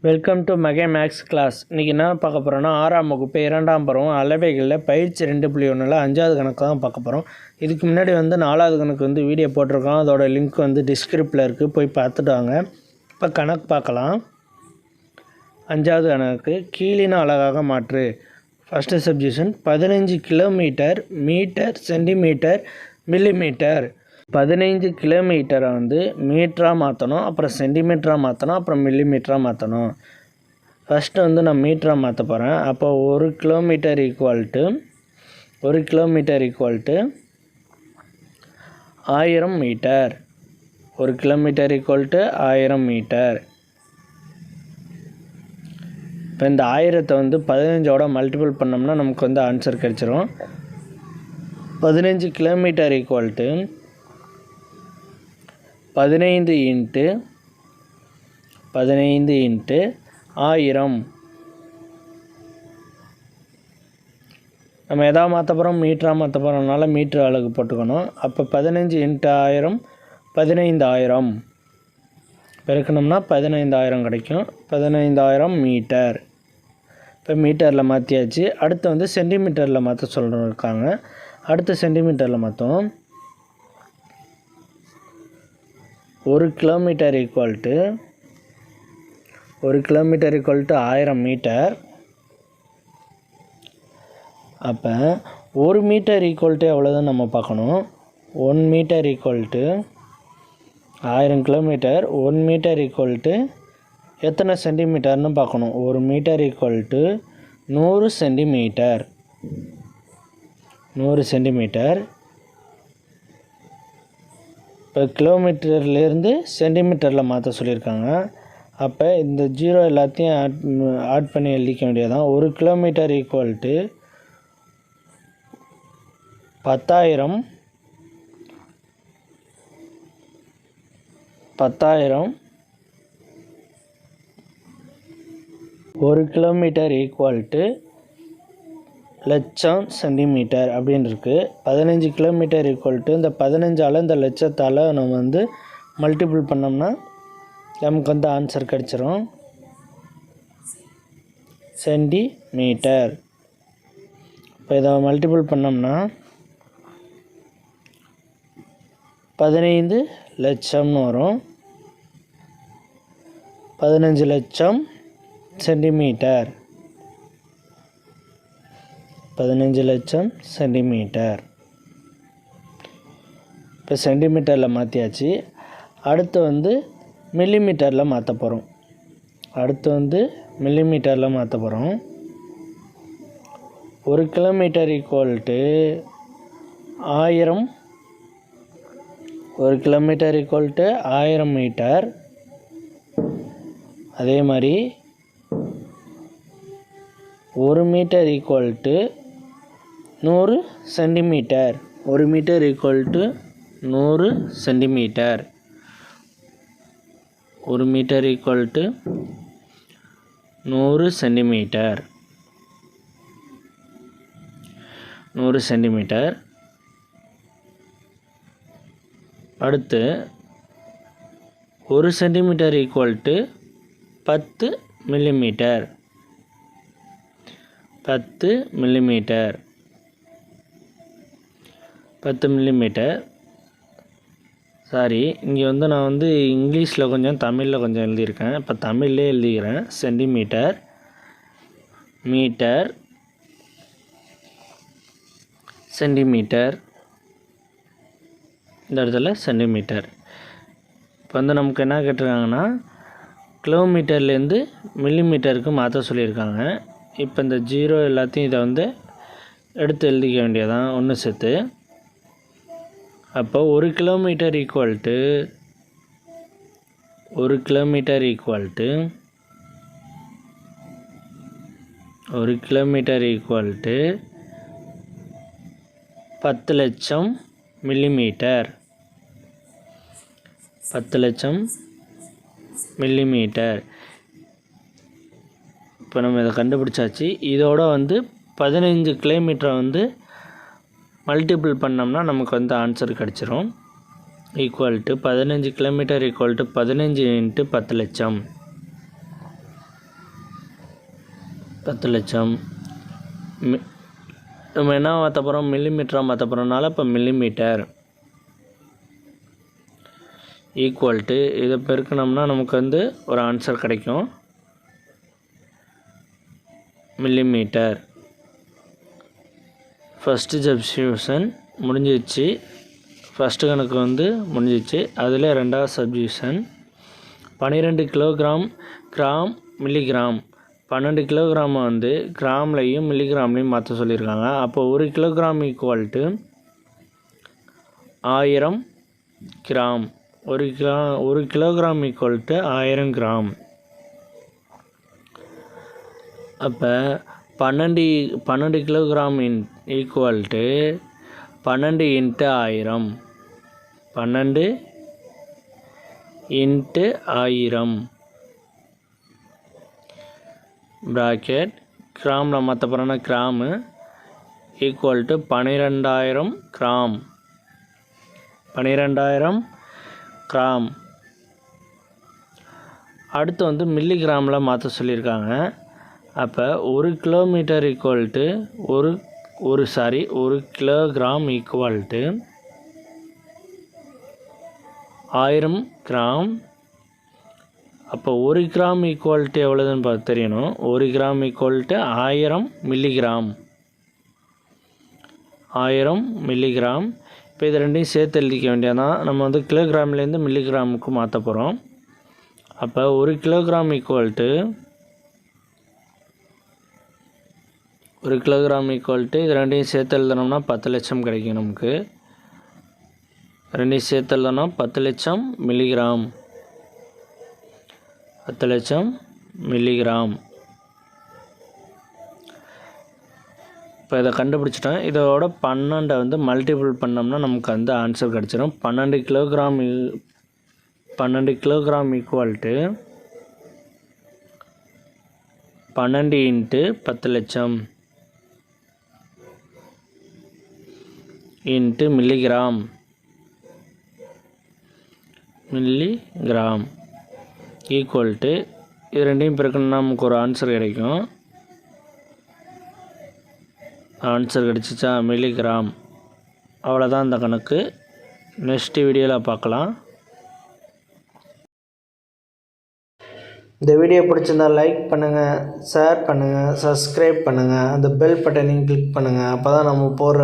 Welcome to Mahe maths class. இன்றைக்கி என்ன பார்க்க போகிறோன்னா 6ஆம் வகுப்பு 2ஆம் பருவம் அளவைகளில் பயிற்சி 2.1ல் 5வது கணக்கு தான் பார்க்க போகிறோம். இதுக்கு முன்னாடி 4வது கணக்கு வீடியோ போட்டிருக்கோம். அதோட லிங்க் டிஸ்கிரிப்டில் இருக்குது, போய் பார்த்துட்டு வாங்க. இப்போ கணக்கு பார்க்கலாம். 5வது கணக்கு கீழின அலகாக மாற்று. First subjection 15 kilometre metre centimetre millimetre. 15 கிலோமீட்டரை மீட்டராக மாற்றணும், அப்புறம் சென்டிமீட்டராக மாற்றணும், அப்புறம் மில்லிமீட்டராக மாற்றணும். ஃபஸ்ட்டு நான் மீட்டராக மாற்ற போகிறேன். அப்போ 1 kilometre equal to 1000 metre. 1 kilometre equal to 1000 metre. இப்போ இந்த 1000-ஐ 15ஓட மல்டிபிள் பண்ணோம்னா நமக்கு ஆன்சர் கிடச்சிரும். 15 கிலோமீட்டர் ஈக்குவல் டு 15 இன்ட்டு 1000. நம்ம எதாவது மாற்ற போகிறோம், மீட்டராக மாற்ற போகிறோம்னால மீட்ரு அலகு போட்டுக்கணும். அப்போ 15 இன்ட்டு 1000 15000 பெருக்கணும்னா 15000 கிடைக்கும். 15000 மீட்டர். இப்போ மீட்டரில் மாற்றியாச்சு. அடுத்து சென்டிமீட்டரில் மாற்ற சொல்லிருக்காங்க. அடுத்து சென்டிமீட்டரில் மாற்றோம். 1 கிலோமீட்டர் ஈக்குவல் டு 1000 மீட்டர். அப்போ 1 மீட்டர் ஈக்குவல் டு எவ்வளோதான் நம்ம பார்க்கணும். 1 metre equal to 1000 kilometre. 1 metre equal to எத்தனை சென்டிமீட்டர்னு பார்க்கணும். 1 metre equal to 100 centimetre. 100 centimetre. இப்போ கிலோமீட்டர்லேருந்து சென்டிமீட்டரில் மாற்ற சொல்லியிருக்காங்க. அப்போ இந்த 0 எல்லாத்தையும் ஆட் பண்ணி எழுதிக்க வேண்டியதான். 1 kilometre equal to 10,000 1 kilometre equal to லட்சம் சென்டிமீட்டர் அப்படின்னு இருக்குது. 15 கிலோமீட்டர் ஈக்குவல் டு இந்த 15ஆல் இந்த லட்சத்தால் நம்ம மல்டிபிள் பண்ணோம்னா நமக்கு ஆன்சர் கிடச்சிரும். சென்டிமீட்டர். இப்போ இதை மல்டிபிள் பண்ணோம்னா 15 லட்சம்னு வரும். 15 லட்சம் சென்டிமீட்டர். 15 லட்சம் சென்டிமீட்டர். இப்போ சென்டிமீட்டரில் மாற்றியாச்சு. அடுத்து மில்லிமீட்டரில் மாற்ற போகிறோம். மில்லிமீட்டரில் மாற்ற போகிறோம். 1 kilometre equal to 1000. 1 kilometre equal to 1000 metre. அதே மாதிரி 1 metre equal to 100 centimetre. 1 metre equal to 100 centimetre. 1 metre equal to 100 centimetre. 100 centimetre. அடுத்து 1 centimetre equal to 10 millimetre. 10 millimetre. 10 millimetre. Sorry, இங்கே நான் இங்கிலீஷில் கொஞ்சம் தமிழில் கொஞ்சம் எழுதியிருக்கேன். இப்போ தமிழ்லே எழுதிக்கிறேன். Centimetre, metre, centimetre. இந்த இடத்துல சென்டிமீட்டர். இப்போ நமக்கு என்ன கேட்டிருக்காங்கன்னா கிலோமீட்டர்லேருந்து மில்லிமீட்டருக்கு மாற்ற சொல்லியிருக்காங்க. இப்போ இந்த 0 எல்லாத்தையும் இதை எடுத்து எழுதிக்க வேண்டியதான் ஒன்று சேர்த்து. அப்போ 1 kilometre equal to 1 kilometre equal to 1 kilometre equal to 10 லட்சம் மில்லிமீட்டர். 10 லட்சம் மில்லிமீட்டர். இப்போ நம்ம இதை கண்டுபிடிச்சாச்சு. இதோட 15 கிலோமீட்டரை மல்டிபிள் பண்ணோம்னா நமக்கு ஆன்சர் கிடச்சிரும். Equal to 15 kilometre equal to 15 into 10 லட்சம். 10 லட்சம். நம்ம என்ன மாற்ற போகிறோம், மில்லிமீட்டராக மாற்ற போகிறோம்னால இப்போ மில்லிமீட்டர் ஈக்குவல் டு இதை பெருக்கணும்னா நமக்கு வந்து ஒரு ஆன்சர் கிடைக்கும், மில்லிமீட்டர். ஃபஸ்ட்டு சப்ஸ்டியூஷன் முடிஞ்சிச்சு, ஃபஸ்ட்டு கணக்கு வந்து முடிஞ்சிச்சு. அதில் ரெண்டாவது சப்ஸ்டியூஷன் 12 கிலோகிராம் கிராம் மில்லிகிராம். 12 கிலோகிராமை வந்து கிராம்லையும் மில்லிகிராம்லையும் மாற்ற சொல்லியிருக்காங்க. அப்போ 1 kilogram equal to 1000 gram. 1 kilogram equal to 1000 gram. அப்போ 12 கிலோகிராம் ஈக்குவல் டு 12 × 1000. 12 × 1000 ப்ராக்கெட் கிராமில் மாற்ற போகிறோன்னா gram equal to 12000 gram. 12000 gram. அடுத்து வந்து மில்லிகிராமில் மாற்ற சொல்லியிருக்காங்க. அப்போ 1 kilometre equal to 1 kilogram equal to 1000 gram. அப்போ 1 கிராம் ஈக்குவல் டு எவ்வளோதுன்னு பார்த்து தெரியணும். 1 gram equal to 1000 milligram. 1000 milligram. இப்போ இது ரெண்டையும் சேர்த்து எழுதிக்க வேண்டியதான். நம்ம வந்து கிலோகிராம்லேருந்து மில்லிகிராமுக்கு மாற்ற போகிறோம். அப்போ 1 கிலோகிராம் ஈக்குவல் டு இது ரெண்டையும் சேர்த்து எழுதணும்னா 10 லட்சம் கிடைக்கும் நமக்கு. ரெண்டையும் சேர்த்து எழுதணும்னா 10 லட்சம் மில்லிகிராம். 10 லட்சம் மில்லிகிராம். இப்போ இதை கண்டுபிடிச்சிட்டோம். இதோட 12 வந்து மல்டிபிள் பண்ணோம்னா நமக்கு வந்து ஆன்சர் கிடச்சிடும். 12 கிலோகிராம் ஈக்குவல் டு 12 × 10 லட்சம் × மில்லிகிராம் ஈக்குவல் டு இது ரெண்டையும் பிறக்கணும்னா நமக்கு ஒரு ஆன்சர் கிடைக்கும். ஆன்சர் கிடச்சிச்சா, மில்லிகிராம். அவ்வளோதான் இந்த கணக்கு. நெக்ஸ்ட் வீடியோவில் பார்க்கலாம். இந்த வீடியோ பிடிச்சிருந்தால் லைக் பண்ணுங்கள், ஷேர் பண்ணுங்கள், சப்ஸ்கிரைப் பண்ணுங்கள், அந்த பெல் பட்டனையும் கிளிக் பண்ணுங்கள். அப்போ தான் நம்ம போடுற